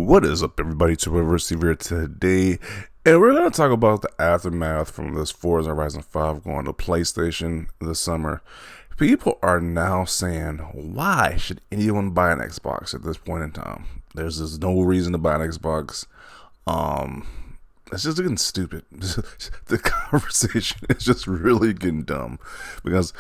What is up, everybody? It's Hypocrisy here today, and we're going to talk about the aftermath from this Forza Horizon 5 going to PlayStation this summer. People are now saying, why should anyone buy an Xbox at this point in time? There's just no reason to buy an Xbox. It's just getting stupid. The conversation is just really getting dumb because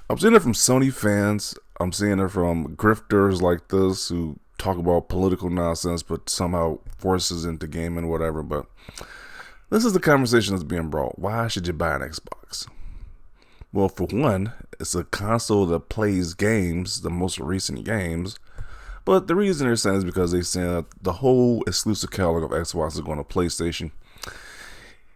I'm seeing it from Sony fans. I'm seeing it from grifters like this who talk about political nonsense but somehow forces into gaming, whatever. But this is the conversation that's being brought. Why should you buy an Xbox? Well, for one, it's a console that plays games, the most recent games. But the reason they're saying is because they say that the whole exclusive catalog of Xbox is going to PlayStation.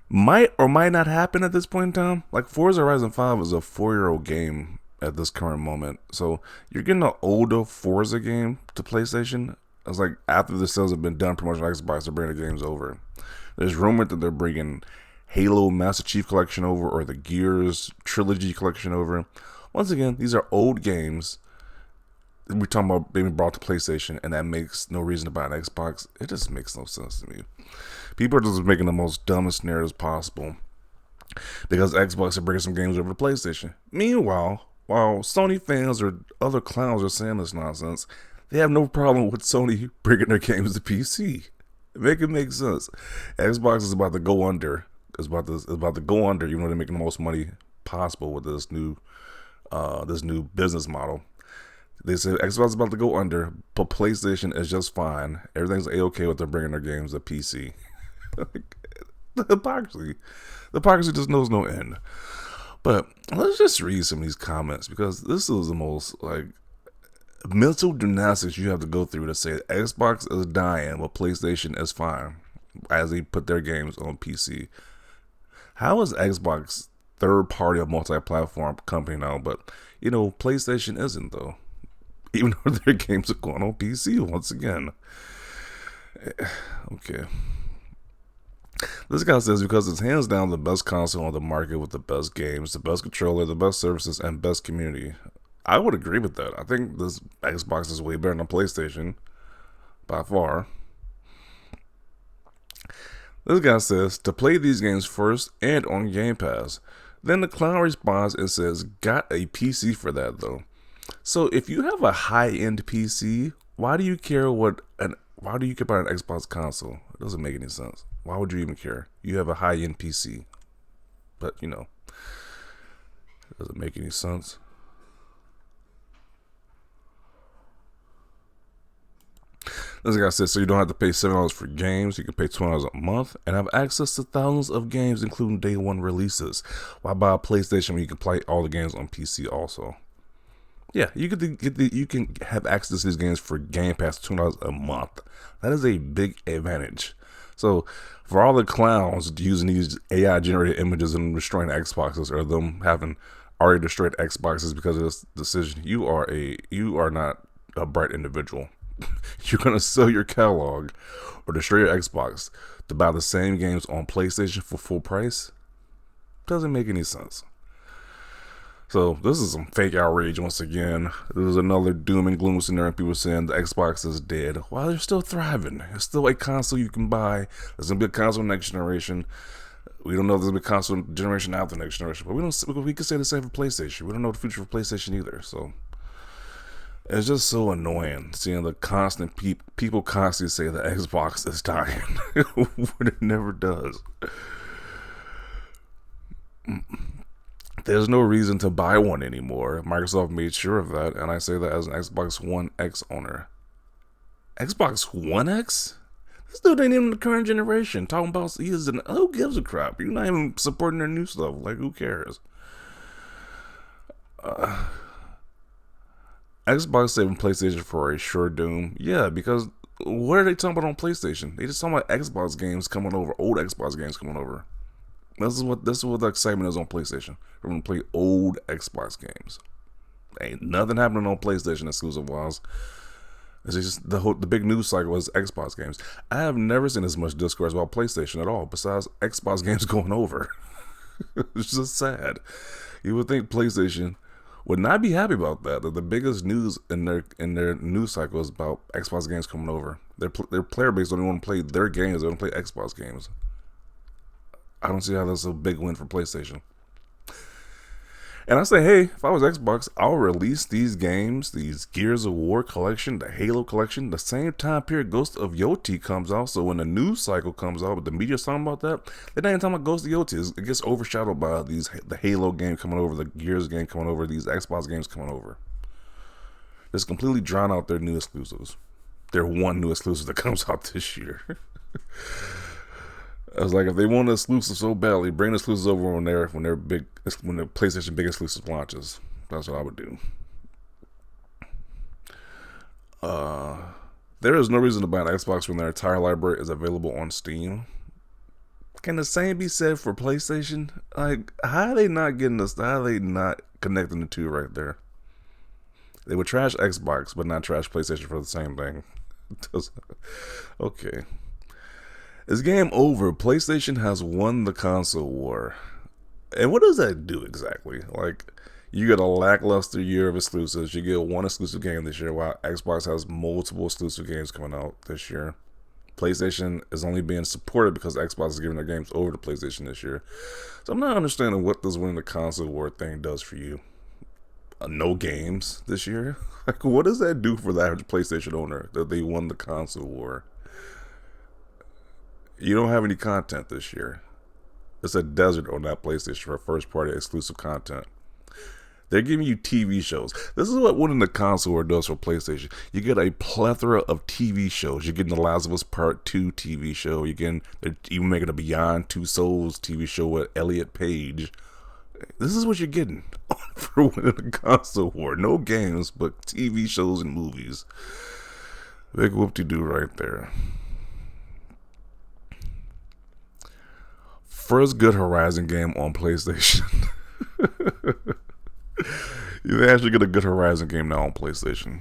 Might or might not happen at this point in time. Like Forza Horizon 5 is a 4-year-old game at this current moment. So you're getting an older Forza game to PlayStation. It's like after the sales have been done, pretty much on Xbox, they're bringing the games over. There's rumored that they're bringing Halo Master Chief Collection over or the Gears Trilogy Collection over. Once again, these are old games we're talking about being brought to PlayStation, and that makes no reason to buy an Xbox. It just makes no sense to me. People are just making the most dumbest narratives possible because Xbox are bringing some games over to PlayStation. Meanwhile, while Sony fans or other clowns are saying this nonsense, they have no problem with Sony bringing their games to PC. Make it make sense. Xbox is about to go under. It's about to go under, even though they're making the most money possible with this new business model. They say Xbox is about to go under, but PlayStation is just fine. Everything's A-okay with them bringing their games to PC. The hypocrisy just knows no end. But let's just read some of these comments because this is the most mental gymnastics you have to go through to say Xbox is dying, but PlayStation is fine as they put their games on PC. How is Xbox third party or multi-platform company now, but PlayStation isn't though? Even though their games are going on PC once again. Okay. This guy says because it's hands down the best console on the market with the best games, the best controller, the best services, and best community. I would agree with that. I think this Xbox is way better than PlayStation. By far. This guy says to play these games first and on Game Pass. Then the clown responds and says, got a PC for that though. So if you have a high-end PC, why do you care about an Xbox console? It doesn't make any sense. Why would you even care? You have a high-end PC. But, it doesn't make any sense. This guy says, so you don't have to pay $7 for games. You can pay $20 a month and have access to thousands of games, including day one releases. Why buy a PlayStation when you can play all the games on PC also? Yeah, you can have access to these games for Game Pass $2 a month. That is a big advantage. So for all the clowns using these AI generated images and destroying Xboxes, or them having already destroyed Xboxes because of this decision, you are not a bright individual. You're gonna sell your catalog or destroy your Xbox to buy the same games on PlayStation for full price? Doesn't make any sense. So this is some fake outrage once again. There's another doom and gloom scenario. People saying the Xbox is dead. While they're still thriving. It's still a console you can buy. There's gonna be a console next generation. We don't know if there's gonna be a console generation after next generation. But we can say the same for PlayStation. We don't know the future for PlayStation either. So it's just so annoying seeing the constant people constantly say the Xbox is dying when it never does. There's no reason to buy one anymore. Microsoft made sure of that, and I say that as an Xbox One X owner. Xbox One X? This dude ain't even the current generation. Talking about who gives a crap? You're not even supporting their new stuff. Like, who cares? Xbox saving PlayStation for a sure doom. Yeah, because what are they talking about on PlayStation? They just talking about Xbox games coming over, old Xbox games coming over. This is what the excitement is on PlayStation. We're gonna play old Xbox games. Ain't nothing happening on PlayStation exclusive wise. It's just the big news cycle is Xbox games. I have never seen as much discourse about PlayStation at all, besides Xbox games going over. It's just sad. You would think PlayStation would not be happy about that. The biggest news in their news cycle is about Xbox games coming over. Their player base don't even want to play their games. They don't play Xbox games. I don't see how that's a big win for PlayStation. And I say, hey, if I was Xbox, I'll release these games, these Gears of War collection, the Halo collection, the same time period Ghost of Yoti comes out. So when the news cycle comes out, but the media's talking about that, they're not even talking about Ghost of Yoti. It gets overshadowed by the Halo game coming over, the Gears game coming over, these Xbox games coming over. Just completely drown out their new exclusives. Their one new exclusive that comes out this year. I was like, if they want an exclusive so badly, bring the exclusives over when the PlayStation big exclusive launches. That's what I would do. There is no reason to buy an Xbox when their entire library is available on Steam. Can the same be said for PlayStation? Like, how are they not getting this? How are they not connecting the two right there? They would trash Xbox, but not trash PlayStation for the same thing. Okay. It's game over. PlayStation has won the console war. And what does that do exactly? Like, you get a lackluster year of exclusives. You get one exclusive game this year, while Xbox has multiple exclusive games coming out this year. PlayStation is only being supported because Xbox is giving their games over to PlayStation this year. So I'm not understanding what this winning the console war thing does for you. No games this year? Like, what does that do for the average PlayStation owner that they won the console war? You don't have any content this year. It's a desert on that PlayStation for first-party exclusive content. They're giving you TV shows. This is what winning the console war does for PlayStation. You get a plethora of TV shows. You're getting the Last of Us Part 2 TV show. They're even making a Beyond Two Souls TV show with Elliot Page. This is what you're getting for winning the console war. No games, but TV shows and movies. Big whoop-de-doo right there. First good Horizon game on PlayStation. You actually get a good Horizon game now on PlayStation.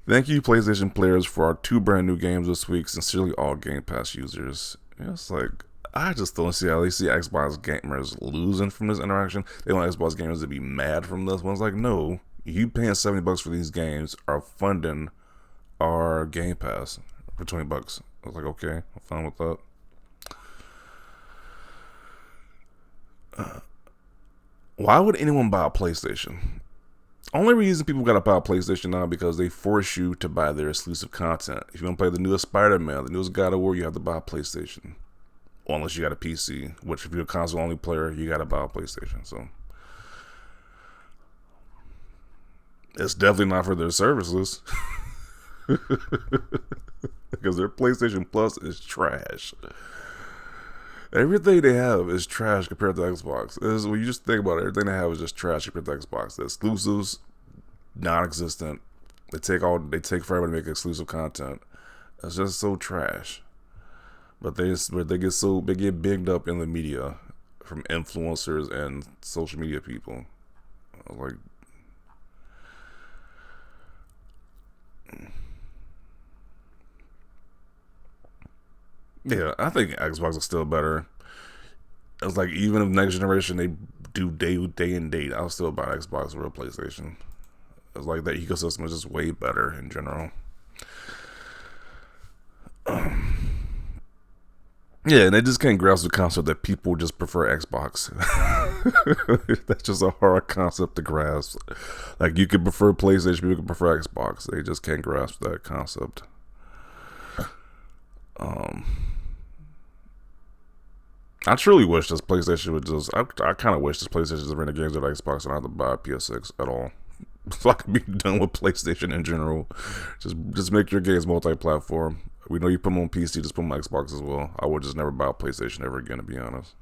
Thank you, PlayStation players, for our 2 brand new games this week. Sincerely, all Game Pass users. It's like, I just don't see how they see Xbox gamers losing from this interaction. They want Xbox gamers to be mad from this. One's like, no, you paying $70 for these games are funding our Game Pass for $20. I was like, okay, I'm fine with that. Why would anyone buy a PlayStation? Only reason people gotta buy a PlayStation now because they force you to buy their exclusive content. If you want to play the newest Spider-Man, the newest God of War, you have to buy a PlayStation. Or unless you got a PC, which if you're a console-only player, you gotta buy a PlayStation. So it's definitely not for their services. Because their PlayStation Plus is trash. Everything they have is trash compared to Xbox. When you just think about it, everything they have is just trash compared to Xbox. The exclusives, non-existent. They take forever to make exclusive content. It's just so trash. But they get bigged up in the media from influencers and social media people. Like, yeah, I think Xbox is still better. It's like, even if next generation they do day and date, I'll still buy Xbox over a PlayStation. It's like that ecosystem is just way better in general. Yeah, and they just can't grasp the concept that people just prefer Xbox. That's just a hard concept to grasp. Like, you could prefer PlayStation, people could prefer Xbox. They just can't grasp that concept. I truly wish this PlayStation would just... I kind of wish this PlayStation just ran the games of Xbox and I had to buy a PS6 at all. So I could be done with PlayStation in general. Just make your games multi-platform. We know you put them on PC, just put them on Xbox as well. I would just never buy a PlayStation ever again, to be honest.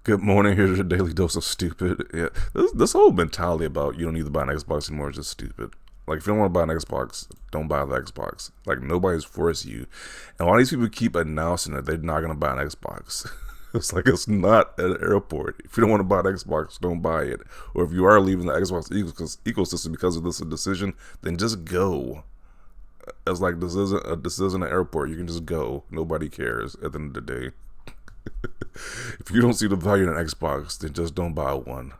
Good morning. Here's your daily dose of stupid. Yeah, this whole mentality about you don't need to buy an Xbox anymore is just stupid. Like, if you don't want to buy an Xbox, don't buy the Xbox. Like, nobody's forcing you. And all these people keep announcing that they're not going to buy an Xbox. It's like, it's not an airport. If you don't want to buy an Xbox, don't buy it. Or if you are leaving the Xbox ecosystem because of this decision, then just go. It's like this isn't an airport. You can just go. Nobody cares at the end of the day. If you don't see the value in an Xbox, then just don't buy one.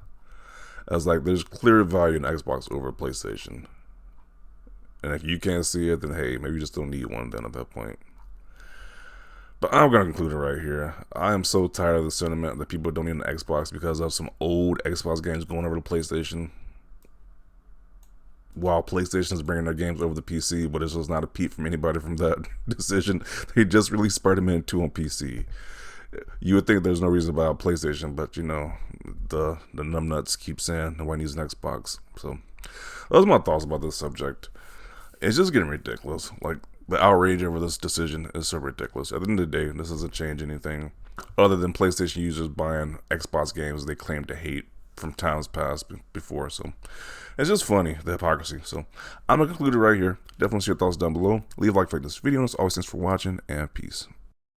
It's like there's clear value in Xbox over PlayStation. And if you can't see it, then hey, maybe you just don't need one then at that point. But I'm going to conclude it right here. I am so tired of the sentiment that people don't need an Xbox because of some old Xbox games going over to PlayStation. While PlayStation is bringing their games over to PC, but it's just not a peep from anybody from that decision. They just released Spider-Man 2 on PC. You would think there's no reason to buy a PlayStation, but you know, the numbnuts keep saying nobody needs an Xbox. So those are my thoughts about this subject. It's just getting ridiculous. Like, the outrage over this decision is so ridiculous. At the end of the day, this doesn't change anything other than PlayStation users buying Xbox games they claim to hate from times past before. So it's just funny, the hypocrisy. So I'm going to conclude it right here. Definitely share your thoughts down below. Leave a like for this video. And as always, thanks for watching, and peace.